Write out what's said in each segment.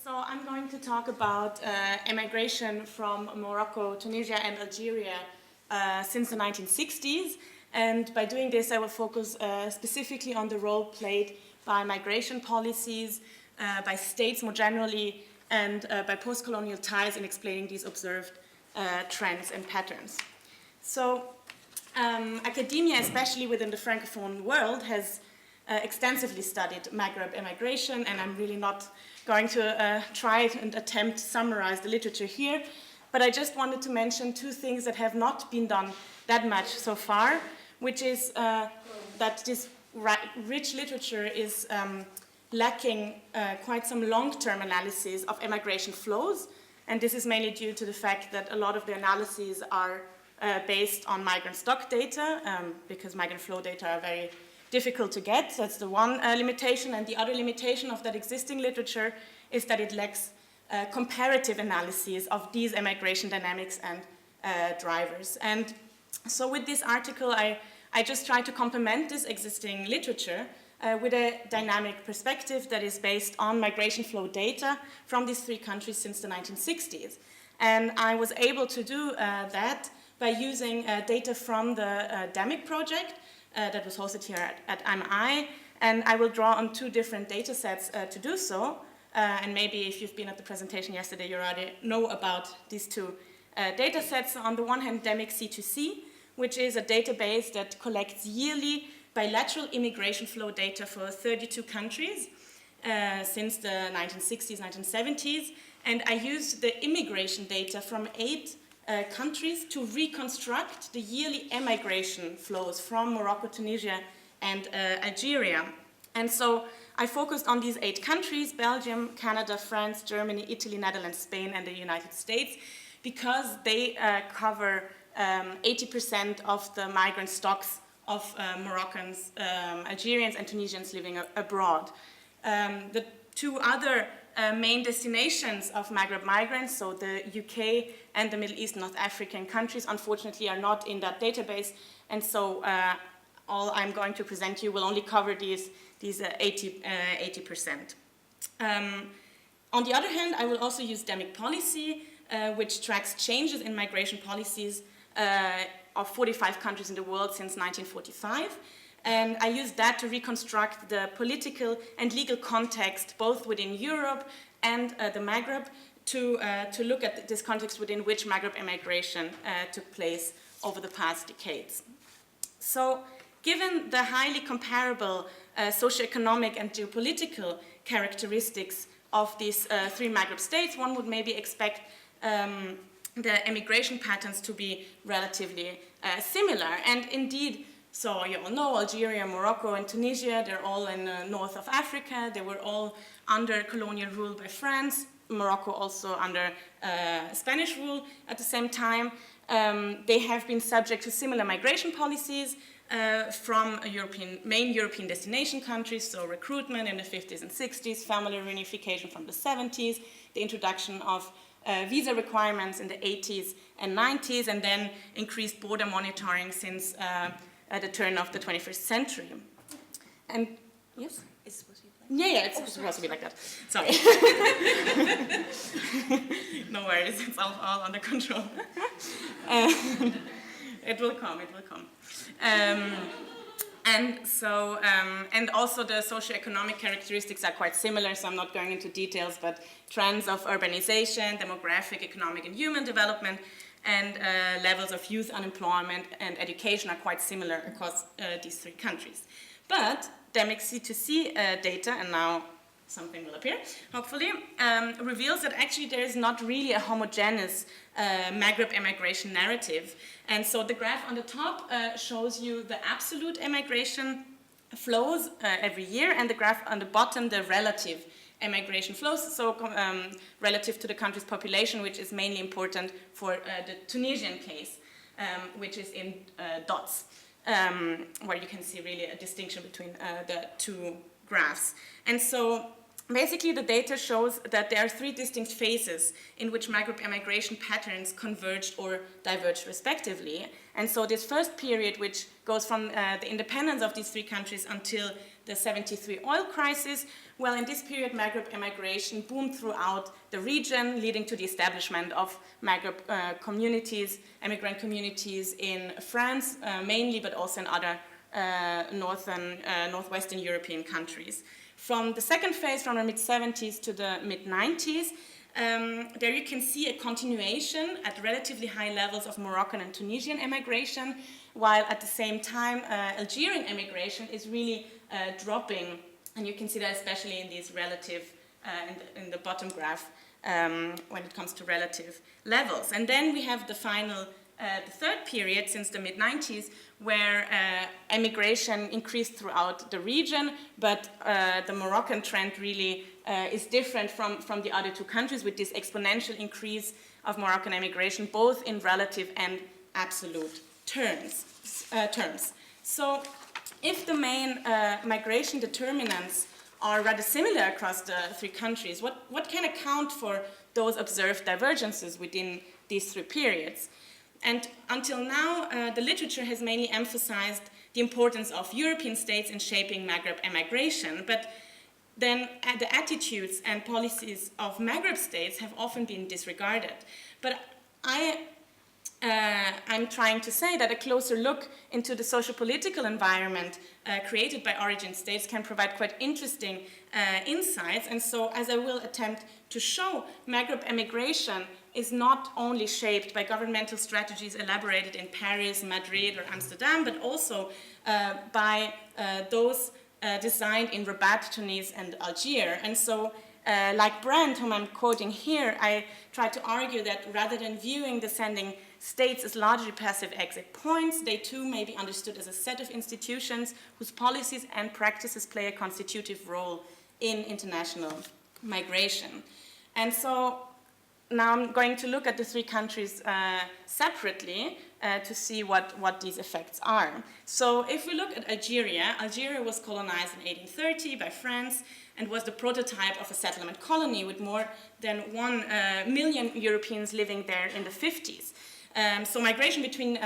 So I'm going to talk about emigration from Morocco, Tunisia and Algeria since the 1960s. And by doing this, I will focus specifically on the role played by migration policies, by states more generally, and by post-colonial ties in explaining these observed trends and patterns. So academia, especially within the Francophone world, has extensively studied Maghreb emigration, and I'm really not going to try and attempt to summarize the literature here, but I just wanted to mention two things that have not been done that much so far, which is that this rich literature is lacking quite some long-term analysis of emigration flows, and this is mainly due to the fact that a lot of the analyses are based on migrant stock data, because migrant flow data are very difficult to get. That's the one limitation, and the other limitation of that existing literature is that it lacks comparative analyses of these emigration dynamics and drivers. And so with this article, I just try to complement this existing literature with a dynamic perspective that is based on migration flow data from these three countries since the 1960s. And I was able to do that by using data from the DAMIC project, that was hosted here at MI, and I will draw on two different data sets to do so. And maybe if you've been at the presentation yesterday, you already know about these two data sets. On the one hand, DAMIC C2C, which is a database that collects yearly bilateral immigration flow data for 32 countries since the 1960s, 1970s. And I used the immigration data from 8 countries to reconstruct the yearly emigration flows from Morocco, Tunisia, and Algeria. And so I focused on these 8 countries: Belgium, Canada, France, Germany, Italy, Netherlands, Spain, and the United States, because they cover 80% of the migrant stocks of Moroccans, Algerians, and Tunisians living abroad. The two other main destinations of Maghreb migrants, so the UK and the Middle East, North African countries, unfortunately are not in that database, and so all I'm going to present you will only cover these 80%. On the other hand, I will also use DAMIC policy, which tracks changes in migration policies of 45 countries in the world since 1945. And I used that to reconstruct the political and legal context, both within Europe and the Maghreb, to look at this context within which Maghreb immigration took place over the past decades. So, given the highly comparable socioeconomic and geopolitical characteristics of these 3 Maghreb states, one would maybe expect the immigration patterns to be relatively similar. And indeed, so you all know Algeria, Morocco, and Tunisia, they're all in the north of Africa. They were all under colonial rule by France. Morocco also under Spanish rule at the same time. They have been subject to similar migration policies from main European destination countries, so recruitment in the 50s and 60s, family reunification from the 70s, the introduction of visa requirements in the 80s and 90s, and then increased border monitoring since at the turn of the 21st century. And yes? It's supposed to be like that? Yeah, it's supposed to be like that. Sorry. No worries, it's all under control. It will come. And so, and also the socioeconomic characteristics are quite similar, so I'm not going into details, but trends of urbanization, demographic, economic, and human development, and levels of youth unemployment and education are quite similar across these 3 countries. But DAMIC C2C data, and now something will appear, hopefully, reveals that actually there is not really a homogeneous Maghreb immigration narrative. And so the graph on the top shows you the absolute immigration flows every year, and the graph on the bottom, the relative immigration flows, so relative to the country's population, which is mainly important for the Tunisian case, which is in dots, where you can see really a distinction between the two graphs. And so basically, the data shows that there are three distinct phases in which Maghreb emigration patterns converged or diverged respectively. And so this first period, which goes from the independence of these three countries until the 73 oil crisis, well, in this period, Maghreb emigration boomed throughout the region, leading to the establishment of Maghreb communities, immigrant communities in France mainly, but also in other northwestern European countries. From the second phase, from the mid-70s to the mid-90s, there you can see a continuation at relatively high levels of Moroccan and Tunisian immigration, while at the same time Algerian immigration is really dropping, and you can see that especially in these relative, in the bottom graph, when it comes to relative levels. And then we have the final, the third period since the mid-90s, where immigration increased throughout the region, but the Moroccan trend really is different from the other two countries, with this exponential increase of Moroccan immigration, both in relative and absolute terms. So if the main migration determinants are rather similar across the three countries, what can account for those observed divergences within these three periods? And until now, the literature has mainly emphasized the importance of European states in shaping Maghreb emigration, but then the attitudes and policies of Maghreb states have often been disregarded. But I'm trying to say that a closer look into the socio-political environment created by origin states can provide quite interesting insights. And so, as I will attempt to show, Maghreb emigration is not only shaped by governmental strategies elaborated in Paris, Madrid, or Amsterdam, but also by those designed in Rabat, Tunis, and Algiers. And so, like Brandt, whom I'm quoting here, I try to argue that rather than viewing descending states as largely passive exit points, they too may be understood as a set of institutions whose policies and practices play a constitutive role in international migration. And so now I'm going to look at the three countries separately to see what these effects are. So if we look at Algeria, Algeria was colonized in 1830 by France and was the prototype of a settlement colony with more than 1 million Europeans living there in the 50s. So migration between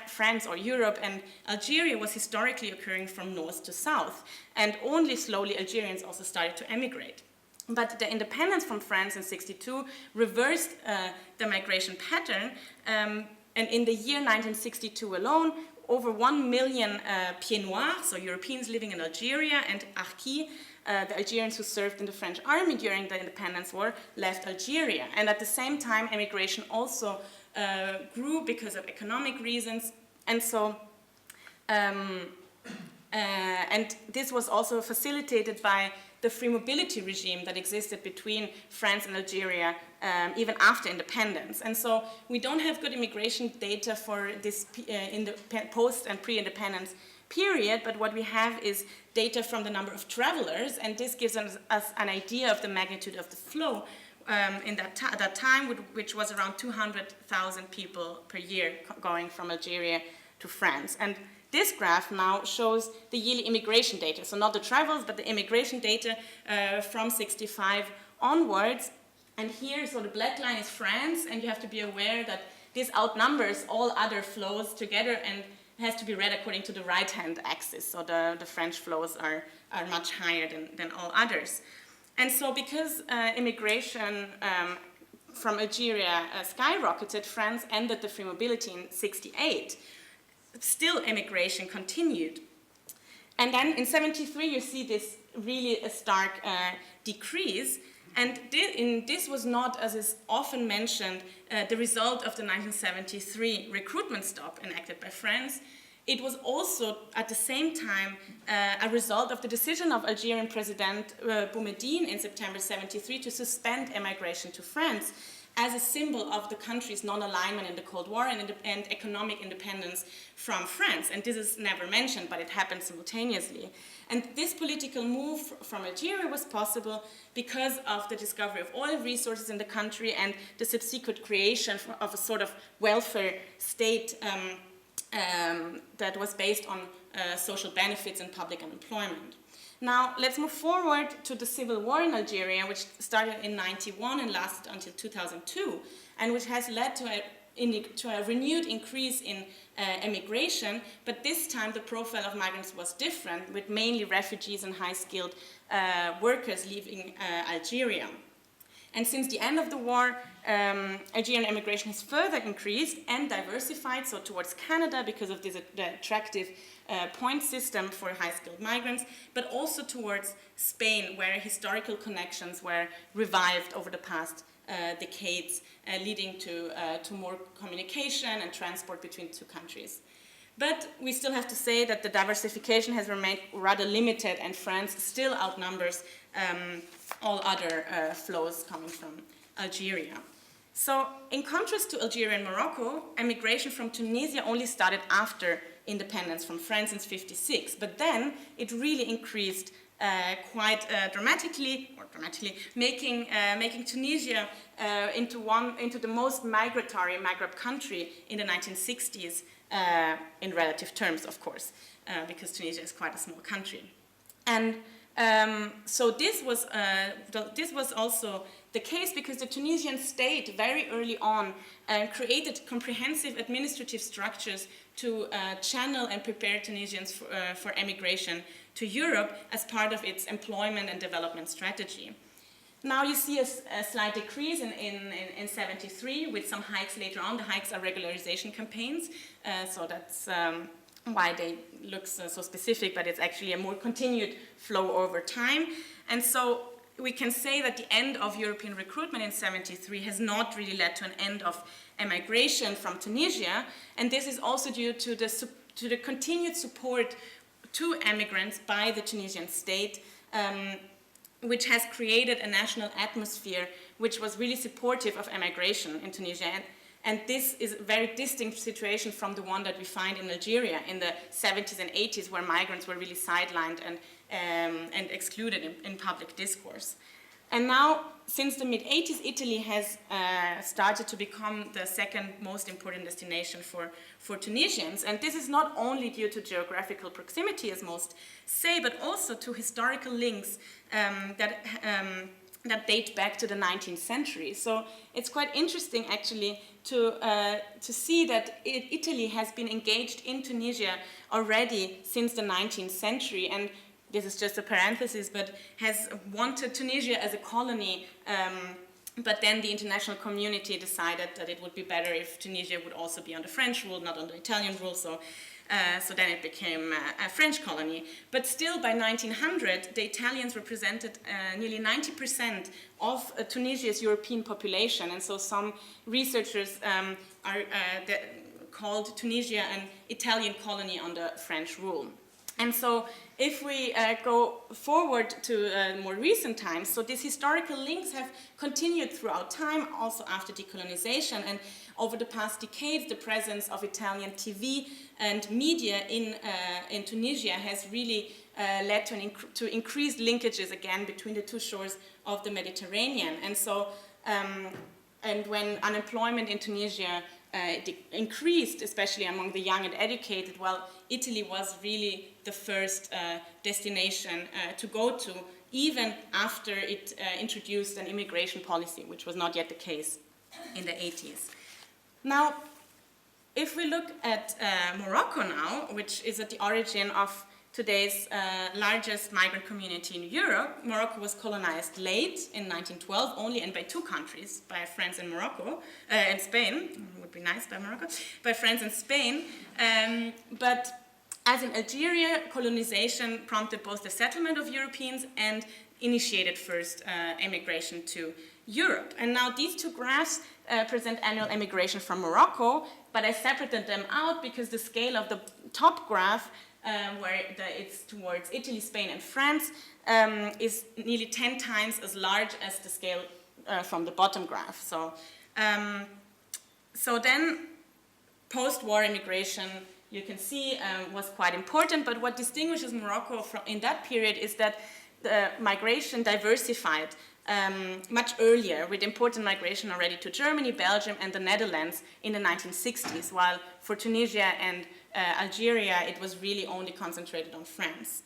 France or Europe and Algeria was historically occurring from north to south, and only slowly Algerians also started to emigrate. But the independence from France in 1962 reversed the migration pattern, and in the year 1962 alone, over 1 million Pieds Noirs, so Europeans living in Algeria, and Harkis, the Algerians who served in the French army during the independence war, left Algeria. And at the same time, immigration also grew because of economic reasons, and so and this was also facilitated by the free mobility regime that existed between France and Algeria even after independence. And so we don't have good immigration data for this in the post and pre-independence period, but what we have is data from the number of travelers, and this gives us an idea of the magnitude of the flow in that time, which was around 200,000 people per year going from Algeria to France. And this graph now shows the yearly immigration data, so not the travels, but the immigration data from 65 onwards. And here, so the black line is France, and you have to be aware that this outnumbers all other flows together and has to be read according to the right-hand axis, so the French flows are much higher than all others. And so because immigration from Algeria skyrocketed, France ended the free mobility in 1968. Still, immigration continued. And then in 1973, you see this really a stark decrease. And this was not, as is often mentioned, the result of the 1973 recruitment stop enacted by France. It was also, at the same time, a result of the decision of Algerian President Boumediene in September 1973 to suspend immigration to France as a symbol of the country's non-alignment in the Cold War and economic independence from France. And this is never mentioned, but it happened simultaneously. And this political move from Algeria was possible because of the discovery of oil resources in the country and the subsequent creation of a sort of welfare state that was based on social benefits and public unemployment. Now, let's move forward to the civil war in Algeria, which started in 1991 and lasted until 2002, and which has led to a renewed increase in emigration, but this time the profile of migrants was different, with mainly refugees and high-skilled workers leaving Algeria. And since the end of the war, Algerian immigration has further increased and diversified, so towards Canada because of this attractive point system for high-skilled migrants, but also towards Spain, where historical connections were revived over the past decades, leading to more communication and transport between two countries. But we still have to say that the diversification has remained rather limited, and France still outnumbers all other flows coming from Algeria. So, in contrast to Algeria and Morocco, emigration from Tunisia only started after independence from France in '56, but then it really increased quite dramatically, making Tunisia into the most migratory Maghreb country in the 1960s, in relative terms, of course, because Tunisia is quite a small country. And so this was also the case because the Tunisian state very early on created comprehensive administrative structures to channel and prepare Tunisians for emigration to Europe as part of its employment and development strategy. Now you see a slight decrease in '73 with some hikes later on. The hikes are regularization campaigns, so that's why they look so specific, but it's actually a more continued flow over time. And so we can say that the end of European recruitment in '73 has not really led to an end of emigration from Tunisia, and this is also due to the continued support to emigrants by the Tunisian state, which has created a national atmosphere which was really supportive of emigration in Tunisia. And this is a very distinct situation from the one that we find in Algeria in the '70s and '80s, where migrants were really sidelined and excluded in public discourse. And now, since the mid-'80s, Italy has started to become the second most important destination for Tunisians. And this is not only due to geographical proximity, as most say, but also to historical links that date back to the 19th century. So it's quite interesting, actually, to see that Italy has been engaged in Tunisia already since the 19th century, and this is just a parenthesis, but has wanted Tunisia as a colony, but then the international community decided that it would be better if Tunisia would also be under French rule, not under Italian rule, so then it became a French colony. But still, by 1900, the Italians represented nearly 90% of Tunisia's European population, and so some researchers called Tunisia an Italian colony under French rule. And so if we go forward to more recent times, so these historical links have continued throughout time, also after decolonization, and over the past decades, the presence of Italian TV and media in Tunisia has really led to increased linkages again between the two shores of the Mediterranean. And so, and when unemployment in Tunisia increased, especially among the young and educated, well, Italy was really the first destination to go to, even after it introduced an immigration policy, which was not yet the case in the 80s. Now, if we look at Morocco now, which is at the origin of today's largest migrant community in Europe, Morocco was colonized late in 1912 only, and by two countries, by France and Morocco, and Spain. It would be nice by Morocco, by France and Spain. But as in Algeria, colonization prompted both the settlement of Europeans and initiated first emigration to Europe. And now these two graphs present annual emigration from Morocco, but I separated them out because the scale of the top graph, where it's towards Italy, Spain, and France, is nearly 10 times as large as the scale from the bottom graph. So then, post-war immigration, you can see, was quite important, but what distinguishes Morocco in that period is that the migration diversified much earlier, with important migration already to Germany, Belgium, and the Netherlands in the 1960s, while for Tunisia and Algeria, it was really only concentrated on France.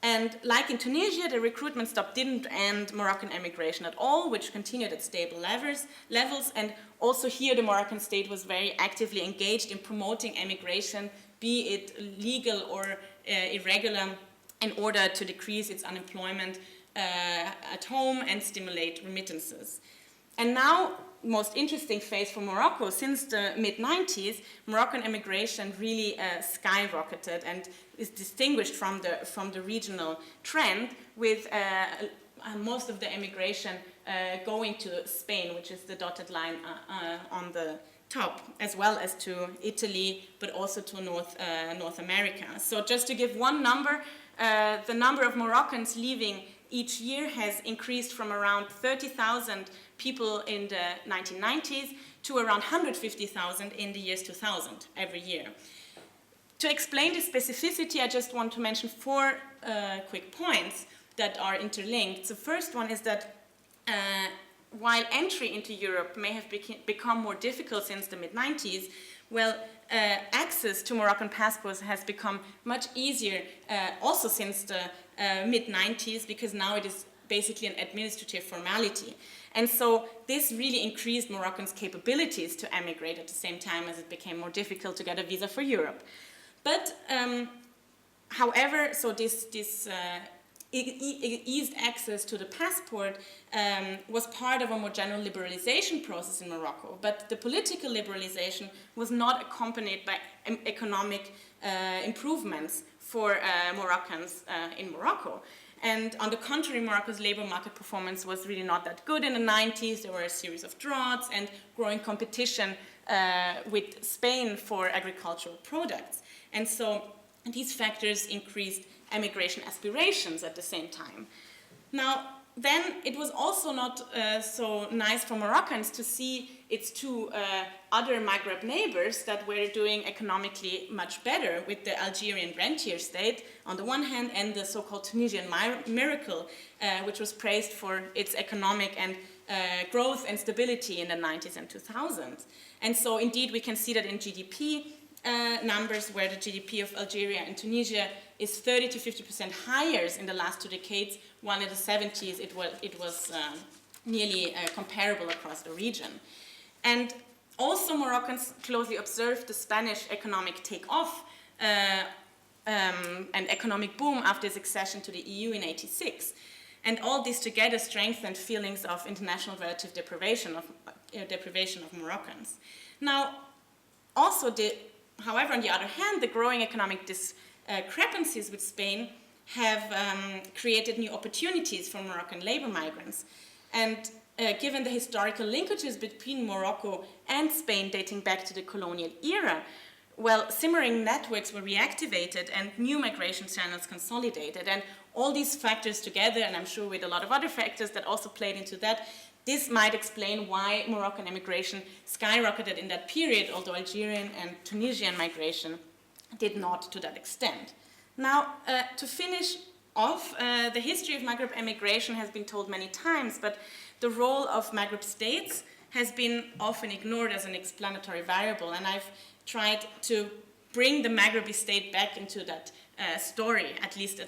And like in Tunisia, the recruitment stop didn't end Moroccan emigration at all, which continued at stable levels. And also here, the Moroccan state was very actively engaged in promoting emigration, be it legal or irregular, in order to decrease its unemployment at home and stimulate remittances. And now, most interesting phase for Morocco, since the mid-90s, Moroccan immigration really skyrocketed and is distinguished from the regional trend, with most of the immigration going to Spain, which is the dotted line on the top, as well as to Italy, but also to North America. So just to give one number, the number of Moroccans leaving each year has increased from around 30,000 people in the 1990s to around 150,000 in the years 2000 every year. To explain the specificity, I just want to mention four quick points that are interlinked. The first one is that while entry into Europe may have become more difficult since the mid-90s, well, access to Moroccan passports has become much easier also since the mid-90s, because now it is basically an administrative formality. And so this really increased Moroccans' capabilities to emigrate at the same time as it became more difficult to get a visa for Europe. But however, so this eased access to the passport was part of a more general liberalization process in Morocco, but the political liberalization was not accompanied by economic improvements for Moroccans in Morocco. And on the contrary, Morocco's labor market performance was really not that good in the 90s. There were a series of droughts and growing competition with Spain for agricultural products. And so these factors increased emigration aspirations at the same time. Now, then it was also not so nice for Moroccans to see its two other Maghreb neighbors that were doing economically much better, with the Algerian rentier state on the one hand and the so-called Tunisian miracle, which was praised for its economic and growth and stability in the 90s and 2000s. And so indeed we can see that in GDP numbers, where the GDP of Algeria and Tunisia is 30 to 50% higher in the last 2 decades, while in the 70s it was nearly comparable across the region. And also Moroccans closely observed the Spanish economic take-off and economic boom after its accession to the EU in '86. And all this together strengthened feelings of international relative deprivation of Moroccans. Now, also however, on the other hand, the growing economic discrepancies with Spain have created new opportunities for Moroccan labor migrants. And given the historical linkages between Morocco and Spain dating back to the colonial era, well, simmering networks were reactivated and new migration channels consolidated. And all these factors together, and I'm sure with a lot of other factors that also played into that, this might explain why Moroccan immigration skyrocketed in that period, although Algerian and Tunisian migration did not to that extent. Now, to finish off, the history of Maghreb immigration has been told many times, but the role of Maghreb states has been often ignored as an explanatory variable, and I've tried to bring the Maghrebi state back into that story, at least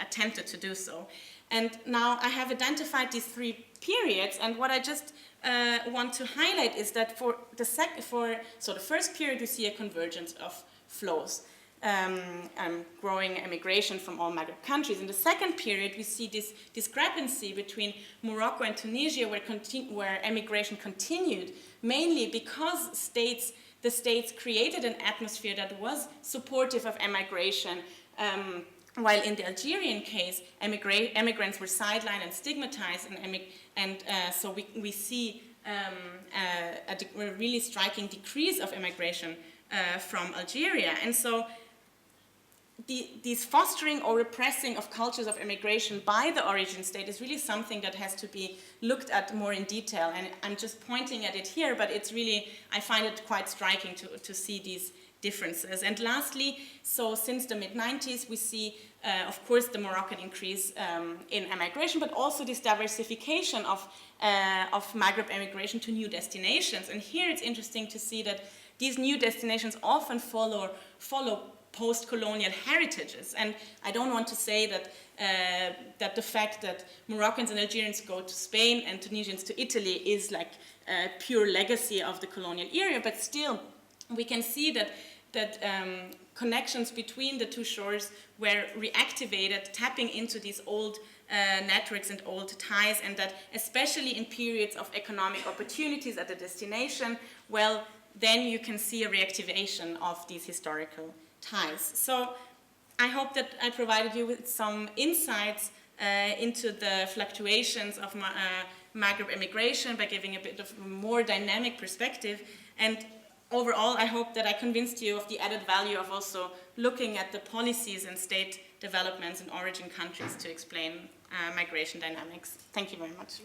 attempted to do so. And now I have identified these three periods, and what I just want to highlight is that for the first period we see a convergence of flows, growing immigration from all Maghreb countries. In the second period we see this discrepancy between Morocco and Tunisia, where immigration continued, mainly because the states created an atmosphere that was supportive of immigration, while in the Algerian case, immigrants were sidelined and stigmatized, and so we see a really striking decrease of immigration from Algeria. And so these fostering or repressing of cultures of immigration by the origin state is really something that has to be looked at more in detail. And I'm just pointing at it here, but it's really, I find it quite striking to see these differences. And lastly, so since the mid-90s, we see, of course, the Moroccan increase in immigration, but also this diversification of Maghreb immigration to new destinations. And here it's interesting to see that these new destinations often follow post-colonial heritages. And I don't want to say that, that the fact that Moroccans and Algerians go to Spain and Tunisians to Italy is like a pure legacy of the colonial era, but still we can see that connections between the two shores were reactivated, tapping into these old networks and old ties, and that especially in periods of economic opportunities at the destination, well, then you can see a reactivation of these historical ties. So I hope that I provided you with some insights into the fluctuations of Maghreb immigration by giving a bit of a more dynamic perspective. And overall, I hope that I convinced you of the added value of also looking at the policies and state developments in origin countries to explain migration dynamics. Thank you very much.